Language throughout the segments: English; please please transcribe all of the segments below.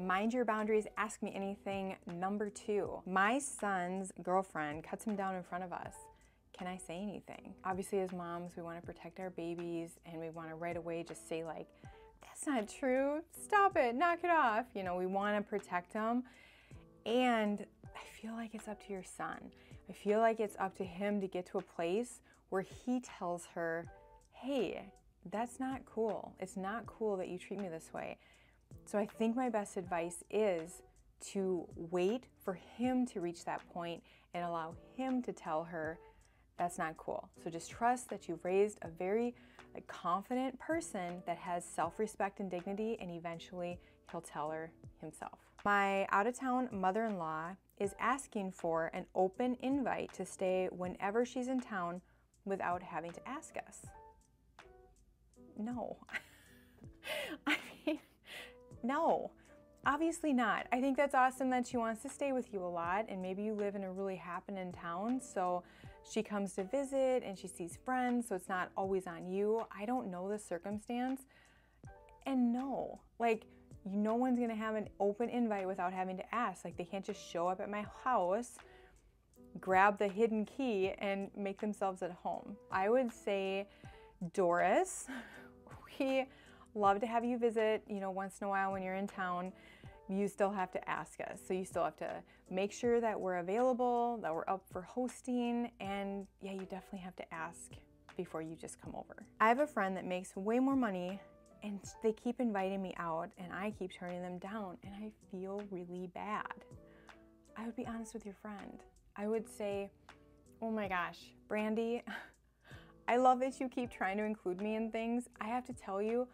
Mind your boundaries, ask me anything. Number 2, my son's girlfriend cuts him down in front of us. Can I say anything? Obviously, as moms, we want to protect our babies and we want to right away just say like, that's not true, stop it, knock it off. You know, we want to protect them. And I feel like it's up to your son. I feel like it's up to him to get to a place where he tells her, hey, that's not cool. It's not cool that you treat me this way. So I think my best advice is to wait for him to reach that point and allow him to tell her that's not cool. So just trust that you've raised a very confident person that has self-respect and dignity, and eventually he'll tell her himself. My out-of-town mother-in-law is asking for an open invite to stay whenever she's in town without having to ask us. No. I mean, no, obviously not. I think that's awesome that she wants to stay with you a lot, and maybe you live in a really happening town, so she comes to visit and she sees friends, so it's not always on you. I don't know the circumstance, and no, like, no one's gonna have an open invite without having to ask. Like, they can't just show up at my house, grab the hidden key, and make themselves at home. I would say, Doris, we love to have you visit, you know, once in a while when you're in town. You still have to ask us. So you still have to make sure that we're available, that we're up for hosting, and yeah, you definitely have to ask before you just come over. I have a friend that makes way more money and they keep inviting me out and I keep turning them down and I feel really bad. I would be honest with your friend. I would say, oh my gosh, Brandy, I love that you keep trying to include me in things. I have to tell you,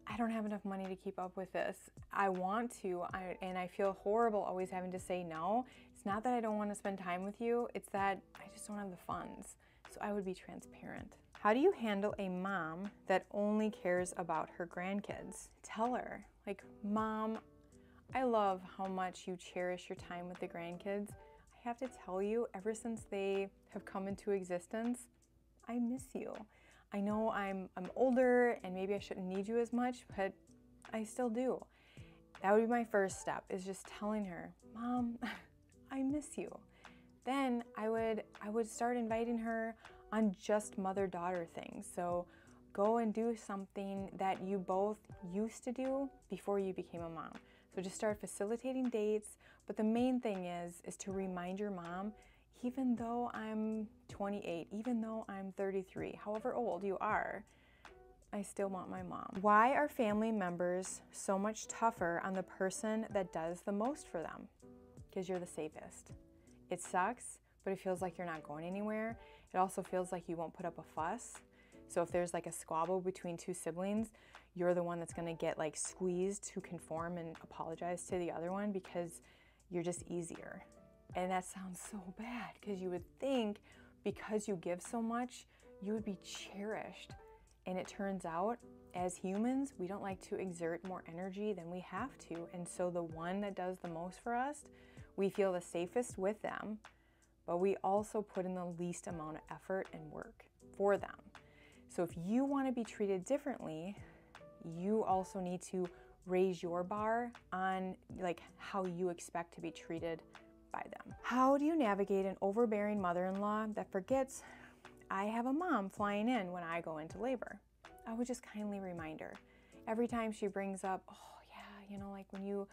I don't have enough money to keep up with this. I want to, and I feel horrible always having to say no. It's not that I don't want to spend time with you, it's that I just don't have the funds. So I would be transparent. How do you handle a mom that only cares about her grandkids? Tell her, like, Mom, I love how much you cherish your time with the grandkids. I have to tell you, ever since they have come into existence, I miss you. I know I'm older and maybe I shouldn't need you as much, but I still do. That would be my first step, is just telling her, Mom, I miss you. Then I would start inviting her on just mother-daughter things. So go and do something that you both used to do before you became a mom. So just start facilitating dates, but the main thing is to remind your mom, even though I'm 28, even though I'm 33, however old you are, I still want my mom. Why are family members so much tougher on the person that does the most for them? Because you're the safest. It sucks, but it feels like you're not going anywhere. It also feels like you won't put up a fuss. So if there's like a squabble between two siblings, you're the one that's gonna get like squeezed to conform and apologize to the other one because you're just easier. And that sounds so bad because you would think because you give so much, you would be cherished. And it turns out, as humans, we don't like to exert more energy than we have to. And so the one that does the most for us, we feel the safest with them, but we also put in the least amount of effort and work for them. So if you want to be treated differently, you also need to raise your bar on like how you expect to be treated by them. How do you navigate an overbearing mother-in-law that forgets I have a mom flying in when I go into labor? I would just kindly remind her. Every time she brings up, oh yeah, you know, like when you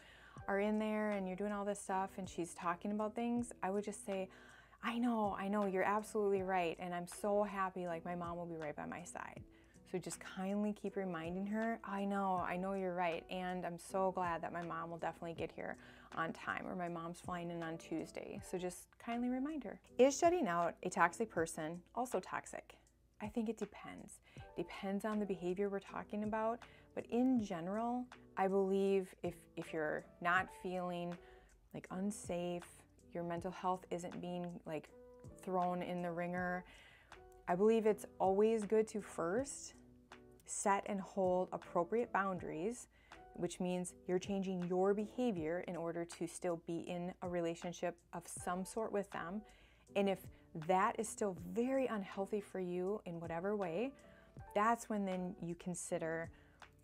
are in there and you're doing all this stuff and she's talking about things, I would just say, I know, you're absolutely right. And I'm so happy, like my mom will be right by my side. So just kindly keep reminding her, I know you're right. And I'm so glad that my mom will definitely get here on time, or my mom's flying in on Tuesday. So just kindly remind her. Is shutting out a toxic person also toxic? I think it depends. Depends on the behavior we're talking about. But in general, I believe if you're not feeling like unsafe, your mental health isn't being like thrown in the ringer, I believe it's always good to first set and hold appropriate boundaries, which means you're changing your behavior in order to still be in a relationship of some sort with them. And if that is still very unhealthy for you in whatever way, that's when then you consider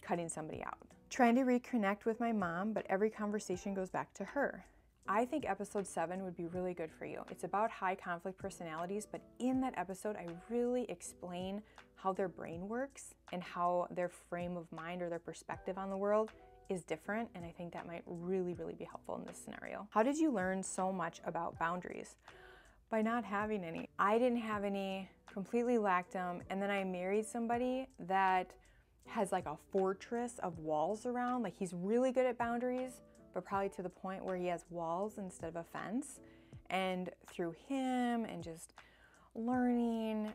cutting somebody out. Trying to reconnect with my mom, but every conversation goes back to her. I think episode 7 would be really good for you. It's about high conflict personalities, but in that episode, I really explain how their brain works and how their frame of mind or their perspective on the world is different, and I think that might really, really be helpful in this scenario. How did you learn so much about boundaries? By not having any. I didn't have any, completely lacked them, and then I married somebody that has like a fortress of walls around. Like, he's really good at boundaries, but probably to the point where he has walls instead of a fence. And through him and just learning,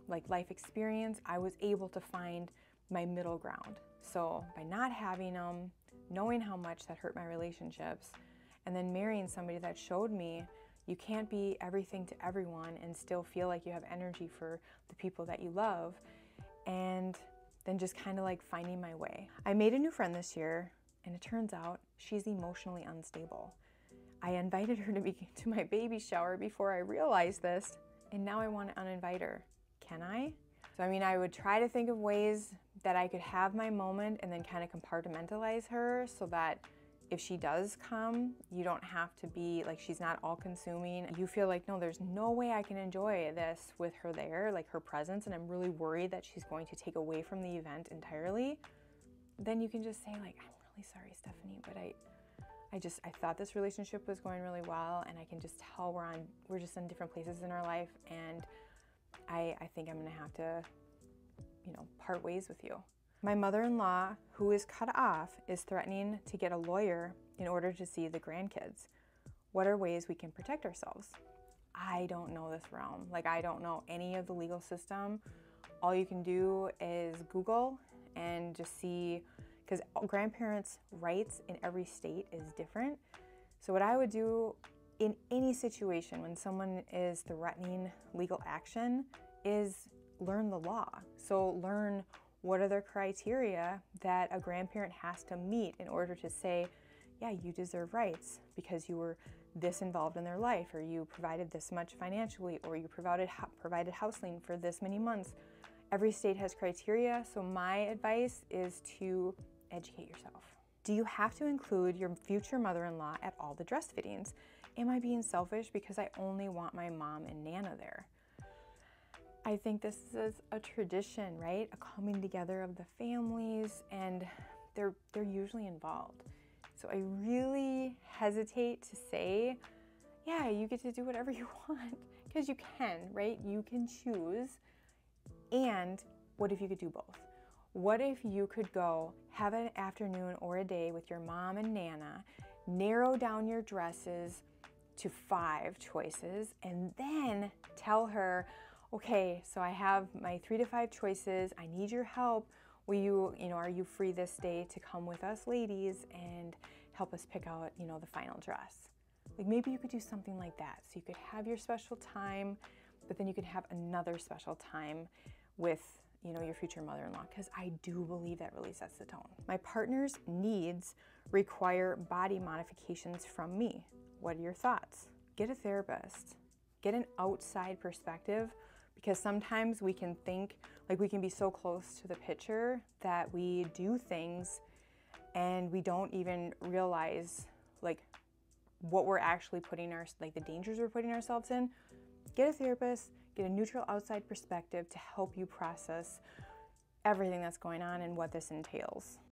like life experience, I was able to find my middle ground. So by not having them, knowing how much that hurt my relationships, and then marrying somebody that showed me you can't be everything to everyone and still feel like you have energy for the people that you love, and then just kind of like finding my way. I made a new friend this year, and it turns out she's emotionally unstable. I invited her to my baby shower before I realized this, and now I want to uninvite her. Can I? So I mean, I would try to think of ways that I could have my moment and then kind of compartmentalize her so that if she does come, you don't have to be like, she's not all consuming. You feel like, no, there's no way I can enjoy this with her there, like her presence, and I'm really worried that she's going to take away from the event entirely. Then you can just say like, I'm really sorry, Stephanie, but I thought this relationship was going really well, and I can just tell we're just in different places in our life, and I think I'm gonna have to, part ways with you. My mother-in-law, who is cut off, is threatening to get a lawyer in order to see the grandkids. What are ways we can protect ourselves? I don't know this realm. Like, I don't know any of the legal system. All you can do is Google and just see, because grandparents' rights in every state is different. So what I would do in any situation when someone is threatening legal action is learn the law. So learn what are the criteria that a grandparent has to meet in order to say, yeah, you deserve rights because you were this involved in their life, or you provided this much financially, or you provided housing for this many months. Every state has criteria, so my advice is to educate yourself. Do you have to include your future mother-in-law at all the dress fittings? Am I being selfish because I only want my mom and Nana there? I think this is a tradition, right? A coming together of the families, and they're usually involved. So I really hesitate to say, yeah, you get to do whatever you want, because you can, right? You can choose. And what if you could do both? What if you could go have an afternoon or a day with your mom and Nana, narrow down your dresses to 5 choices, and then tell her, okay, so I have my 3 to 5 choices. I need your help. Will you, are you free this day to come with us ladies and help us pick out, the final dress? Like, maybe you could do something like that. So you could have your special time, but then you could have another special time with, your future mother-in-law, because I do believe that really sets the tone. My partner's needs require body modifications from me. What are your thoughts? Get a therapist. Get an outside perspective, because sometimes we can think, like, we can be so close to the picture that we do things and we don't even realize, like, what we're actually the dangers we're putting ourselves in. Get a therapist, get a neutral outside perspective to help you process everything that's going on and what this entails.